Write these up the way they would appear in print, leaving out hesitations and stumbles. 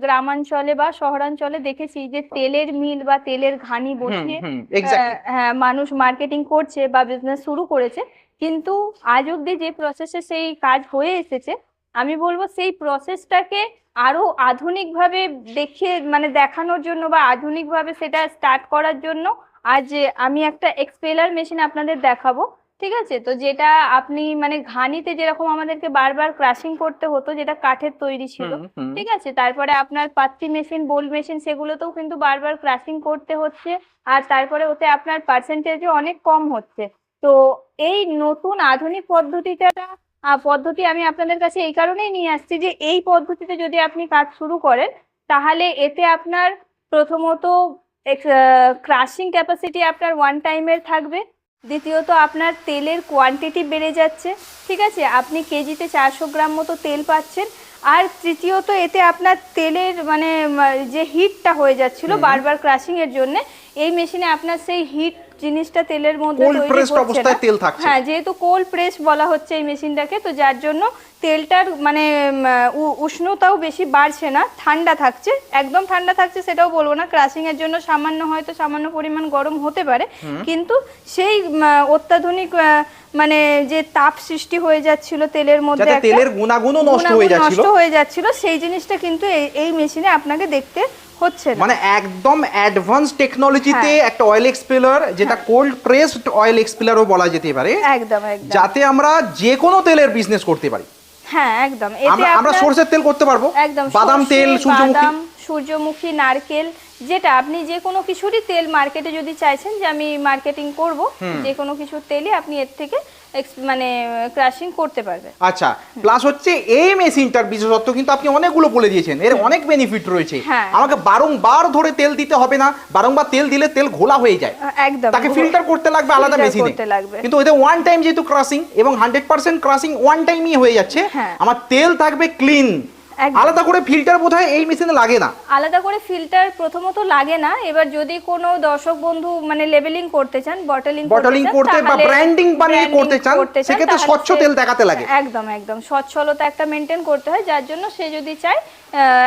গ্রামাঞ্চলে বা শহরাঞ্চলে দেখেছি যে তেলের মিল বা তেলের ঘানি বসিয়ে হ্যাঁ মানুষ মার্কেটিং করছে বা বিজনেস শুরু করেছে, কিন্তু আজ অব্দি যে প্রসেসে সেই কাজ হয়ে এসেছে, আমি বলবো সেই প্রসেসটাকে আরো আধুনিকভাবে দেখিয়ে মানে দেখানোর জন্য বা আধুনিকভাবে সেটা স্টার্ট করার জন্য আজ আমি একটা এক্সপেলার মেশিন আপনাদের দেখাবো। ঠিক আছে, তো যেটা আপনি মানে ঘানিতে যেরকম আমাদেরকে বারবার ক্রাশিং করতে হতো, যেটা কাঠের তৈরি ছিল, ঠিক আছে, তারপরে আপনার পাত্তি মেশিন, বোল মেশিন, সেগুলোতেও কিন্তু বারবার ক্রাশিং করতে হচ্ছে, আর তারপরে ওতে আপনার পার্সেন্টেজও অনেক কম হচ্ছে। তো এই নতুন আধুনিক পদ্ধতি আমি আপনাদের কাছে এই কারণেই নিয়ে আসছি যে এই পদ্ধতিতে যদি আপনি কাজ শুরু করেন, তাহলে এতে আপনার প্রথমত ক্রাশিং ক্যাপাসিটি আপনার ওয়ান টাইমের থাকবে, দ্বিতীয়ত আপনার তেলের কোয়ান্টিটি বেড়ে যাচ্ছে, ঠিক আছে, আপনি কেজিতে 400 গ্রাম মতো তেল পাচ্ছেন, আর তৃতীয়ত এতে আপনার তেলের মানে যে হিটটা হয়ে যাচ্ছিল বারবার ক্রাশিং এর জন্য, এই মেশিনে আপনার সেই হিট জিনিসটা তেলের মধ্যে তৈরি হচ্ছে না। হ্যাঁ, যেহেতু কোল্ড প্রেস বলা হচ্ছে এই মেশিনটাকে, তো যার জন্য তেলটার মানে উষ্ণতাও বেশি বাড়ছে না, ঠান্ডা থাকছে, একদম ঠান্ডা থাকছে সেটাও বলবো না, ক্রাশিং এর জন্য সামান্য হয়তো সামান্য পরিমাণ গরম হতে পারে, কিন্তু সেই অত্যাধুনিক মানে যে তাপ সৃষ্টি হয়ে যাচ্ছিল তেলের মধ্যে, তেলের গুণাগুণও নষ্ট হয়ে যাচ্ছিল, সেই জিনিসটা কিন্তু এই মেশিনে আপনাকে দেখতে হচ্ছে না। মানে একদম অ্যাডভান্স টেকনোলজিতে একটা অয়েল এক্সপেলার, যেটা কোল্ড প্রেসড অয়েল এক্সপেলারও বলা যেতে পারে, একদম যাতে আমরা যে কোনো তেলের বিজনেস করতে পারি। হ্যাঁ একদম, আমরা সরষের তেল করতে পারবো, একদম বাদাম তেল, সূর্যমুখী, নারকেল, যেটা আপনি যে কোনো কিছুরই তেল মার্কেটে যদি চাইছেন যে আমি মার্কেটিং করব, যে কোনো কিছুর তেলই আপনি এর থেকে মানে ক্রাশিং করতে পারবেন। আচ্ছা, প্লাস হচ্ছে এই মেশিনটার বিশেষত্ব কিন্তু আপনি অনেকগুলো বলে দিয়েছেন, এর অনেক বেনিফিট রয়েছে। আমাকে বারংবার ধরে তেল দিতে হবে না, বারংবার তেল দিলে তেল ঘোলা হয়ে যায়, একদম তাকে ফিল্টার করতে লাগবে আলাদা মেশিনে, কিন্তু এতে ওয়ান টাইম যেহেতু ক্রাশিং এবং 100% ক্রাশিং ওয়ান টাইমই হয়ে যাচ্ছে, আমার তেল থাকবে ক্লিন, আলাদা করে ফিল্টার বোধহয় এই মেশিনে লাগে না। আলাদা করে ফিল্টার প্রথমত লাগে না। এবার যদি কোনো দর্শক বন্ধু মানে লেবেলিং করতে চান, বটলিং করতে বা ব্র্যান্ডিং বানিয়ে করতে চান, সেক্ষেত্রে স্বচ্ছ তেল দেখাতে লাগে। একদম স্বচ্ছলতা একটা মেনটেন করতে হয়, যার জন্য সে যদি চায়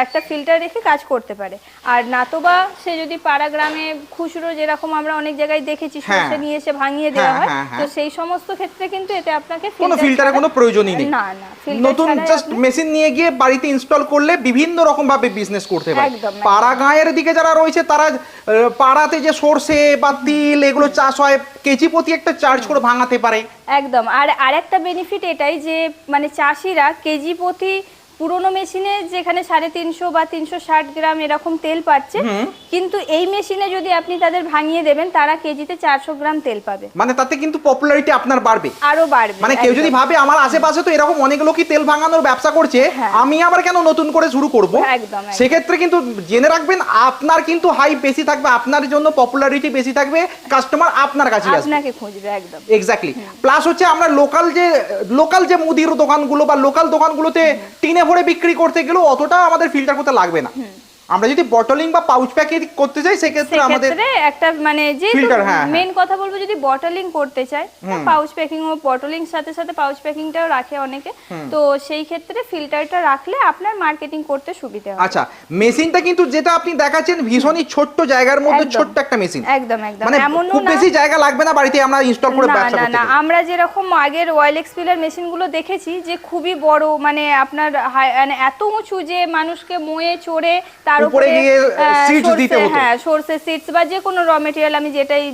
একটা ফিল্টার রেখে কাজ করতে পারে। আর নাতোবা সে যদি পাড়া গ্রামে খুচরো যেরকম আমরা অনেক জায়গায় দেখেছি সরষে নিয়ে এসে ভাঙিয়ে দেওয়া হয়, তো সেই সমস্ত ক্ষেত্রে কিন্তু এতে আপনাকে কোনো ফিল্টারের কোনো প্রয়োজনই নেই। না, নতুন জাস্ট মেশিন নিয়ে গিয়ে বাড়িতে ইনস্টল করলে বিভিন্ন রকম ভাবে বিজনেস করতে পারে। পাড়া গাঁয়ের দিকে যারা রয়েছে তারা পাড়াতে যে সরষে বা তিল এগুলো চাষ হয়, কেজি প্রতি একটা চার্জ করে ভাঙাতে পারে। একদম। আর আরেকটা বেনিফিট এটাই যে মানে চাষিরা কেজি প্রতি পুরোনো মেশিনে যেখানে 350 বা 360 গ্রাম এরকম তেল পাচ্ছে, কিন্তু এই মেশিনে যদি আপনি তাদের ভাঙিয়ে দেবেন, তারা কেজিতে 400 গ্রাম তেল পাবে। মানে তাতে কিন্তু পপুলারিটি আপনার বাড়বে, আরো বাড়বে। মানে কেউ যদি ভাবে আমার আশেপাশে তো এরকম অনেক লোকই তেল ভাঙানোর ব্যবসা করছে, আমি আবার কেন নতুন করে শুরু করব, সেক্ষেত্রে কিন্তু জেনে রাখবেন আপনার কিন্তু হাই বেশি থাকবে, আপনার জন্য পপুলারিটি বেশি থাকবে, কাস্টমার আপনার কাছে আসবে, আপনাকে খুঁজবে। একদম এক্স্যাক্টলি। প্লাস হচ্ছে আমরা লোকাল যে মুদির দোকানগুলো বা লোকাল দোকানগুলোতে টিনে ভরে বিক্রি করতে গেলেও অতটা আমাদের ফিল্টার করতে লাগবে না। আমরা যদি বটলিং বা পাউচ প্যাকিং করতে চাই, সেক্ষেত্রে আমাদের একটা মানে যে মেন কথা বলবো, যদি বটলিং করতে চাই, পাউচ প্যাকিং ও বটলিং সাথে সাথে পাউচ প্যাকিংটাও রাখে অনেকে, তো সেই ক্ষেত্রে ফিল্টারটা রাখলে আপনার মার্কেটিং করতে সুবিধা হবে। আচ্ছা, মেশিনটা কিন্তু যেটা আপনি দেখাচ্ছেন ভীষণই ছোট্ট জায়গার মধ্যে ছোট্ট একটা মেশিন, একদম মানে খুব বেশি জায়গা লাগবে না বাড়িতে আমরা ইনস্টল করে ব্যবসা করতে। না, আমরা যেরকম আগের অয়েল এক্সপেলার মেশিনগুলো দেখেছি যে খুবই বড়, মানে আপনার মানে এত উঁচু যে মানুষকে মোয়ে চড়ে তার উপরে সিডস দিতে হতো, সরষে সিডস বা যে কোনো র মেটেরিয়াল আমি যেটাই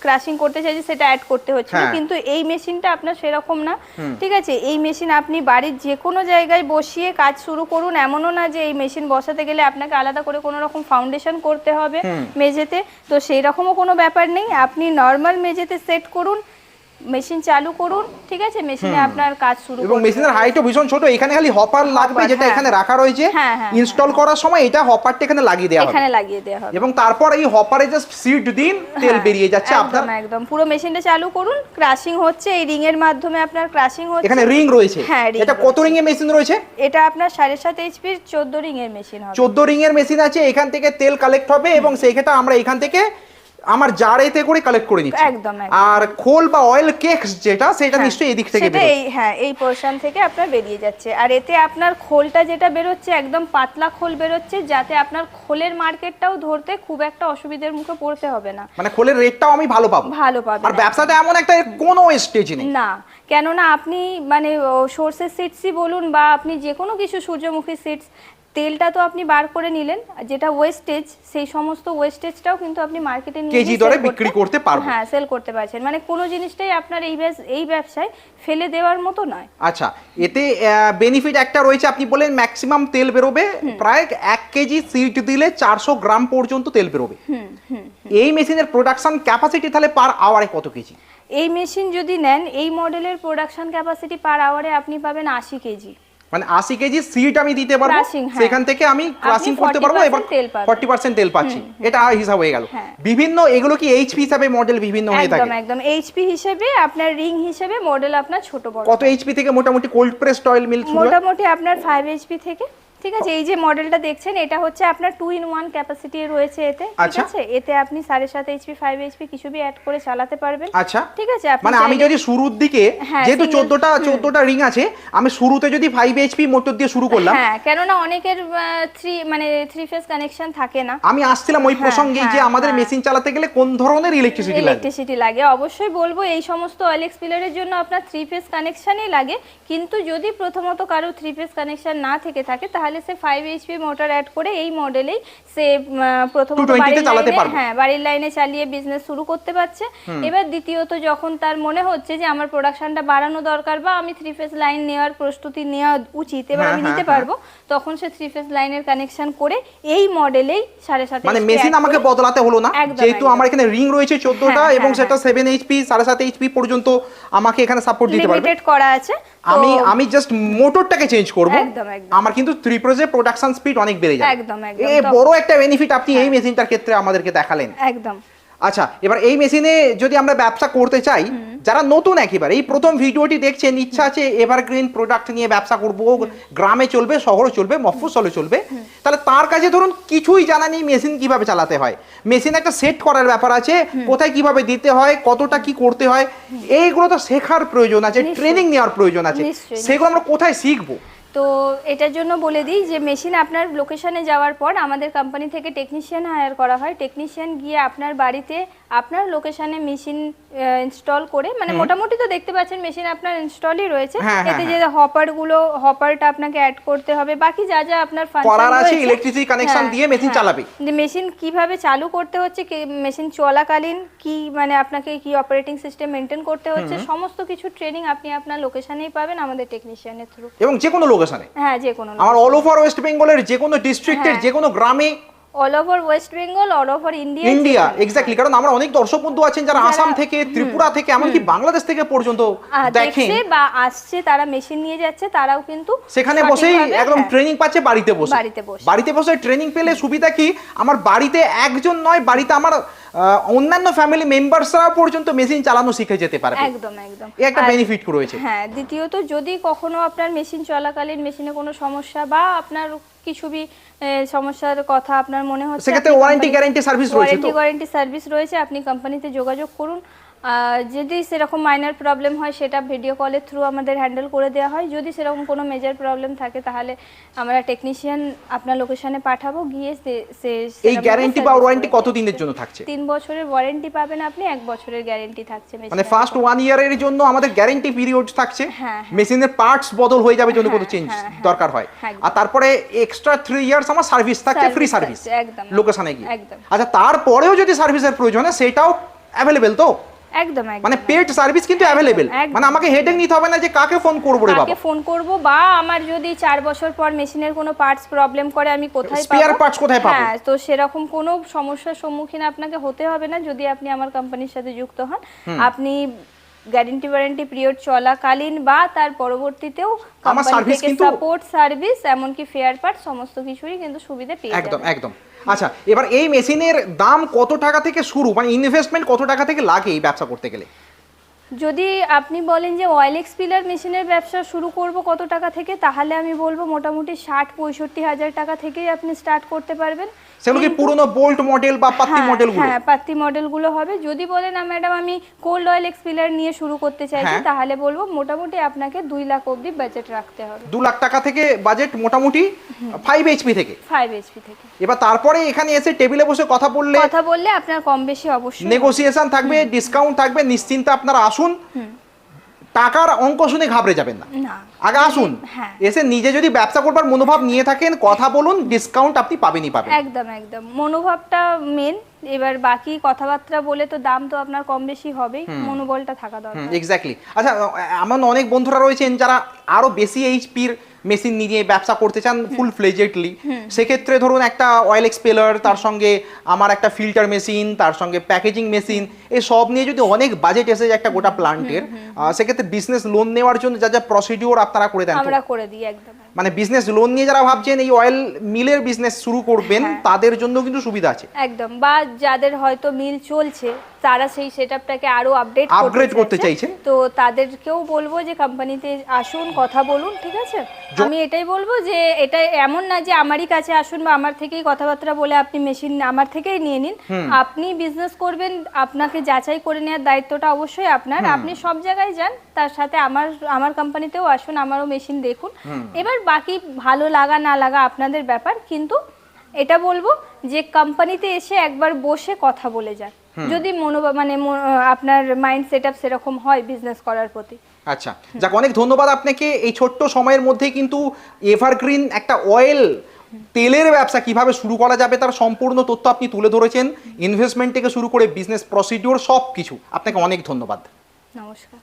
ক্রাশিং করতে চাইছি সেটা অ্যাড করতে হচ্ছিল, কিন্তু এই মেশিনটা আপনার সেরকম না। ঠিক আছে, এই মেশিন আপনি বাড়ির যে কোনো জায়গায় বসিয়ে কাজ শুরু করুন, এমনও না যে এই মেশিন বসাতে গেলে আপনাকে আলাদা করে কোনো রকম ফাউন্ডেশন করতে হবে মেঝেতে, তো সেই রকমও কোনো ব্যাপার নেই। আপনি নর্মাল মেঝেতে সেট করুন, মেশিন চালু করুন, ঠিক আছে, মেশিনে আপনার কাজ শুরু করুন। এবং মেশিনের হাইটও ভীষণ ছোট, এখানে খালি হপার লাগবে, যেটা এখানে রাখা রয়েছে, ইনস্টল করার সময় এটা হপারটা এখানে লাগিয়ে দেওয়া হবে, এবং তারপর এই হপারে জাস্ট সিড দিন, তেল বেরিয়ে যাচ্ছে আপনার। একদম পুরো মেশিনটা চালু করুন, ক্রাশিং হচ্ছে এই রিং এর মাধ্যমে, আপনার ক্রাশিং হচ্ছে। এখানে রিং রয়েছে, এটা কত রিং এর মেশিন রয়েছে? এটা আপনার 7.5 এইচপি 14 রিং এর মেশিন হবে। 14 রিং এর মেশিন আছে, এখান থেকে তেল কালেক্ট হবে এবং সেই ক্ষেত্রে আমরা এখান থেকে আমার জারেতে করে কালেক্ট করে নিচ্ছি একদম। আর খোল বা অয়েল কেকস যেটা সেটা নিশ্চয়ই এদিক থেকে বের হচ্ছে। হ্যাঁ, এই পোরশন থেকে আপনার বেরিয়ে যাচ্ছে। আর এতে আপনার খোলটা যেটা বেরোচ্ছে একদম পাতলা খোল বেরোচ্ছে, যাতে আপনার খোলের মার্কেটটাও ধরতে খুব একটা অসুবিধার মুখে পড়তে হবে না। মানে খোলের রেটটাও আমি ভালো পাবো। আর ব্যবসাতে এমন একটা কোনো ওয়েস্টেজ নেই না, কেননা আপনি মানে সর্ষের সিডসই বলুন বা আপনি যে কোনো কিছু, সূর্যমুখী সিডস, তেলটা তো আপনি বার করে নিলেন, যেটা ওয়েস্টেজ সেই সমস্ত ওয়েস্টেজটাও কিন্তু আপনি মার্কেটে নিয়ে কেজি দরে বিক্রি করতে পারবেন। হ্যাঁ, সেল করতে পারছেন। মানে কোনো জিনিসটাই আপনার এই ব্যবসায় ফেলে দেওয়ার মতো নয়। আচ্ছা, এতে বেনিফিট একটা রয়েছে, আপনি বলেন ম্যাক্সিমাম তেল বেরোবে প্রায় 1 কেজি সিড দিলে 400 গ্রাম পর্যন্ত তেল বেরোবে। এই মেশিনের প্রোডাকশন ক্যাপাসিটি তাহলে পার আওয়ারে কত কেজি? এই মেশিন যদি নেন, এই মডেলের প্রোডাকশন ক্যাপাসিটি পার আওয়ারে আপনি পাবেন 80 কেজি। মানে 80 কেজি সিট আমি দিতে পারবো, সেখান থেকে আমি ক্রাশিং করতে পারবো এবং 40% তেল পাচ্ছি, এটা হিসাব হয়ে গেল। বিভিন্ন এগুলো কি এইচপি হিসাবে মডেল বিভিন্ন হয়ে থাকে? একদম এইচপি হিসেবে, আপনার রিং হিসেবে মডেল আপনার ছোট বড়। কত এইচপি থেকে মোটামুটি কোল্ড প্রেসড অয়েল মিল? মোটামুটি আপনার 5 এইচপি থেকে। ঠিক আছে, এই যে মডেলটা দেখছেন এটা হচ্ছে আপনার 2 in 1 ক্যাপাসিটি রয়েছে এতে। ঠিক আছে, এতে আপনি 7.5 এইচপি 5 এইচপি কিছু বি অ্যাড করে চালাতে পারবেন। আচ্ছা, ঠিক আছে, মানে আমি যদি শুরুর দিকে যেহেতু 14টা রিং আছে, আমি শুরুতে যদি 5 এইচপি মোটর দিয়ে শুরু করলাম, হ্যাঁ, কেন না অনেকের 3 ফেজ কানেকশন থাকে না। আমি আসছিলাম ওই প্রসঙ্গে যে আমাদের মেশিন চালাতে গেলে কোন ধরনের ইলেকট্রিসিটি লাগে। অবশ্যই বলবো এই সমস্ত অয়েল এক্সপিলারের জন্য আপনার 3 ফেজ কানেকশনই লাগে, কিন্তু যদি প্রথমত কারো 3 ফেজ কানেকশন না থেকে থাকে তাহলে সে 5 এইচপি মোটর অ্যাড করে এই মডেলেই সে প্রথমত বাড়ির লাইনে চালিয়ে বিজনেস শুরু করতে পারছে। এবার দ্বিতীয়ত যখন তার মনে হচ্ছে যে আমার প্রোডাকশনটা বাড়ানো দরকার বা আমি 3 ফেজ লাইন নেওয়ার প্রস্তুতি নেওয়া উচিত, এবার আমি নিতে পারবো, তখন সে 3 ফেজ লাইনের কানেকশন করে এই মডেলেই 7.5 মানে মেশিন আমাকে বদলাতে হলো না, যেহেতু আমার এখানে রিং রয়েছে 14টা এবং সেটা 7 এইচপি 7.5 এইচপি পর্যন্ত আমাকে এখানে সাপোর্ট দিতে পারবে, লিমিটেড করা আছে। আমি জাস্ট মোটরটাকে চেঞ্জ করব, আমার কিন্তু 3 ফেজের প্রোডাকশন স্পিড অনেক বেড়ে যাবে। এই বড় একটা বেনিফিট আপনি এই মেশিনটার ক্ষেত্রে আমাদেরকে দেখালেন। একদম। আচ্ছা, এবার এই মেশিনে যদি আমরা ব্যবসা করতে চাই, যারা নতুন একেবারে এই প্রথম ভিডিওটি দেখছেন, ইচ্ছা আছে এভারগ্রিন প্রোডাক্ট নিয়ে ব্যবসা করব, গ্রামে চলবে, শহরে চলবে, মফস্বলে চলবে, তাহলে তার কাছে ধরুন কিছুই জানা নেই মেশিন কিভাবে চালাতে হয়, মেশিন একটা সেট করার ব্যাপার আছে, কোথায় কিভাবে দিতে হয়, কতটা কি করতে হয়, এইগুলো তো শেখার প্রয়োজন আছে, ট্রেনিং নেওয়ার প্রয়োজন আছে, সেগুলো আমরা কোথায় শিখবো? তো এটার জন্য বলে দিই যে মেশিন আপনার লোকেশনে যাওয়ার পর আমাদের কোম্পানি থেকে টেকনিশিয়ান হায়ার করা হয়। টেকনিশিয়ান গিয়ে আপনার বাড়িতে আপনার লোকেশনে মেশিন ইনস্টল করে, মানে মোটামুটি তো দেখতে পাচ্ছেন মেশিন আপনার ইনস্টলই রয়েছে, এতে যে হপারটা আপনাকে অ্যাড করতে হবে, বাকি যা যা আপনার ফাংশন আছে, ইলেকট্রিসিটি কানেকশন দিয়ে মেশিন চালাবে, মেশিন কিভাবে চালু করতে হচ্ছে, মেশিন চলাকালীন কি মানে আপনাকে কি অপারেটিং সিস্টেম মেইনটেইন করতে হচ্ছে, সমস্ত কিছু ট্রেনিং আপনি আপনার লোকেশনেই পাবেন আমাদের টেকনিশিয়ানের থ্রু, এবং যে কোনো লোকেশনে। হ্যাঁ, যে কোনো, আমার অল ওভার ওয়েস্ট বেঙ্গলের যে কোনো ডিস্ট্রিক্টের যে কোনো গ্রামে, all over West Bengal, all over India, exactly, কারণ আমরা অনেক দর্শক বন্ধু আছেন যারা আসাম থেকে, ত্রিপুরা থেকে, এমনকি বাংলাদেশ থেকে পর্যন্ত দেখেন বা আসছে, তারা মেশিন নিয়ে যাচ্ছে, তারাও কিন্তু সেখানে বসেই একদম ট্রেনিং পাচ্ছে বাড়িতে বসে ট্রেনিং পেলে সুবিধা কি, আমার বাড়িতে একজন নয়, বাড়িতে আমার অন্যান্য ফ্যামিলি মেম্বারসরা পর্যন্ত মেশিন চালানো শিখে যেতে পারবে। একদম। এই একটা বেনিফিট রয়েছে। হ্যাঁ, দ্বিতীয়ত যদি কখনো আপনার মেশিন চলাকালীন মেশিনে কোনো সমস্যা বা আপনার কিছু বি সমস্যার কথা আপনার মনে হচ্ছে, সেক্ষেত্রে ওয়ারেন্টি গ্যারান্টি সার্ভিস রয়েছে, আপনি কোম্পানিতে যোগাযোগ করুন। যদি সেরকম মাইনর প্রবলেম হয় সেটা ভিডিও কলের থ্রু আমাদের হ্যান্ডেল করে দেওয়া হয়, যদি সেরকম কোনো মেজর প্রবলেম থাকে তাহলে আমরা টেকনিশিয়ান আপনার লোকেশনে পাঠাবো, গিয়ে এই গ্যারান্টি বা ওয়ারেন্টি কত দিনের জন্য থাকছে? 3 বছরের ওয়ারেন্টি পাবেন আপনি, 1 বছরের গ্যারান্টি থাকছে। মানে ফার্স্ট 1 ইয়ারের জন্য আমাদের গ্যারান্টি পিরিয়ড থাকছে, মেশিনের পার্টস বদল হয়ে যাবে যদি কোনো চেঞ্জ দরকার হয়, আর তারপরে এক্সট্রা 3 ইয়ার্স আমার সার্ভিস থাকছে, ফ্রি সার্ভিস লোকেশনে গিয়ে। আচ্ছা, তারপরেও যদি সার্ভিসের প্রয়োজন হয় সেটাও অ্যাভেলেবেল তো? একদম। মানে পেড সার্ভিস কিন্তু অ্যাভেলেবেল, মানে আমাকে হেডেক নিতে হবে না যে কাকে ফোন করব রে বাবা, কাকে ফোন করব, বা আমার যদি 4 বছর পর মেশিনের কোনো পার্টস প্রবলেম করে আমি কোথায় পাবো, স্পেয়ার পার্টস কোথায় পাবো? হ্যাঁ, তো সেরকম কোনো সমস্যার সম্মুখীন আপনাকে হতে হবে না যদি আপনি আমার কোম্পানির সাথে যুক্ত হন। আপনি গ্যারান্টি ওয়ারেন্টি পিরিয়ড চলাকালীন বা তার পরবর্তীতেও কোম্পানি থেকে সাপোর্ট সার্ভিস, এমনকি ফেয়ার পার্ট, সমস্ত কিছুরই কিন্তু সুবিধা পেয়ে যাবেন। একদম। আচ্ছা, এবার এই মেশিনের দাম কত টাকা থেকে শুরু, মানে ইনভেস্টমেন্ট কত টাকা থেকে লাগে এই ব্যবসা করতে গেলে? যদি আপনি বলেন যে অয়েল এক্সপিলার মেশিনের ব্যবসা শুরু করব কত টাকা থেকে, তাহলে আমি বলবো মোটামুটি 60-65 হাজার টাকা থেকেই আপনি স্টার্ট করতে পারবেন। সেগুলো কি পুরনো বোল্ট মডেল বা পাত্তি মডেলগুলো? হ্যাঁ, পাত্তি মডেলগুলো হবে। যদি বলেন না ম্যাডাম আমি কোল্ড অয়েল এক্সপিলার নিয়ে শুরু করতে চাইছি, তাহলে বলবো মোটামুটি আপনাকে 2 লাখ অবধি বাজেট রাখতে হবে। 2 লাখ টাকা থেকে বাজেট মোটামুটি 5 এইচপি থেকে। 5 এইচপি থেকে। এবার তারপরে এখানে এসে টেবিলে বসে কথা বললে আপনার কম বেশি অবশ্যই নেগোসিয়েশন থাকবে, ডিসকাউন্ট থাকবে, নিশ্চিন্তে আপনারা আসুন। টাকার অঙ্ক শুনে ঘাবড়ে যাবেন না, আগে আসুন, এসে নিজে যদি ব্যবসা করবার মনোভাব নিয়ে থাকেন কথা বলুন, ডিসকাউন্ট আপনি পাবেনই পাবেন। একদম একদম, মনোভাবটা মেন। এবার বাকি কথাবার্তা বলে তো দাম তো আপনার কম বেশি হবেই, মনোবলটা থাকা দরকার। এক্স্যাক্টলি। আচ্ছা, আমার অনেক বন্ধুরা রয়েছেন যারা আরো বেশি এইচপির মেশিন নিয়ে ব্যবসা করতে চান ফুল ফ্লেজেডলি। সেক্ষেত্রে ধরুন একটা অয়েল এক্সপেলার, তার সঙ্গে আমার একটা ফিল্টার মেশিন, তার সঙ্গে প্যাকেজিং মেশিন, এই সব নিয়ে যদি অনেক বাজেট এসে যায় একটা গোটা প্লান্টের, সেক্ষেত্রে বিজনেস লোন নেওয়ার জন্য যা যা প্রসিডিওর আপনারা করে দেন? আমরা করে দিই একদম। মানে বিজনেস লোন নিয়ে যারা ভাবছেন এই অয়েল মিলের বিজনেস শুরু করবেন, তাদের জন্য কিন্তু সুবিধা আছে একদম। বা যাদের হয়তো মিল চলছে, তারা সেই সেটআপটাকে আরো আপডেট করতে চাইছেন, তো তাদেরকেও বলবো যে কোম্পানিতে আসুন, কথা বলুন, ঠিক আছে? আমি এটাই বলবো যে এটা এমন না যে আমারই কাছে আসুন বা আমার থেকেই কথাবার্তা বলে আপনি মেশিন আমার থেকেই নিয়ে নিন। আপনি বিজনেস করবেন, আপনাকে যাচাই করে নেওয়ার দায়িত্বটা অবশ্যই আপনার। আপনি সব জায়গায় যান, তার সাথে আমার কোম্পানিতেও আসুন, আমারও মেশিন দেখুন। এবার বাকি ভালো লাগা না লাগা আপনাদের ব্যাপার, কিন্তু এটা বলবো যে কোম্পানিতে এসে একবার বসে কথা বলে যান, যদি আপনার মাইন্ড সেটআপ সেরকম হয় বিজনেস করার প্রতি। আচ্ছা, যাক, অনেক ধন্যবাদ আপনাকে। এই ছোট্ট সময়ের মধ্যে কিন্তু এভারগ্রিন একটা অয়েল তেলের ব্যবসা কিভাবে শুরু করা যাবে তার সম্পূর্ণ তথ্য আপনি তুলে ধরেছেন। ইনভেস্টমেন্ট থেকে শুরু করে বিজনেস প্রসিডিওর সব কিছু। আপনাকে অনেক ধন্যবাদ। নমস্কার।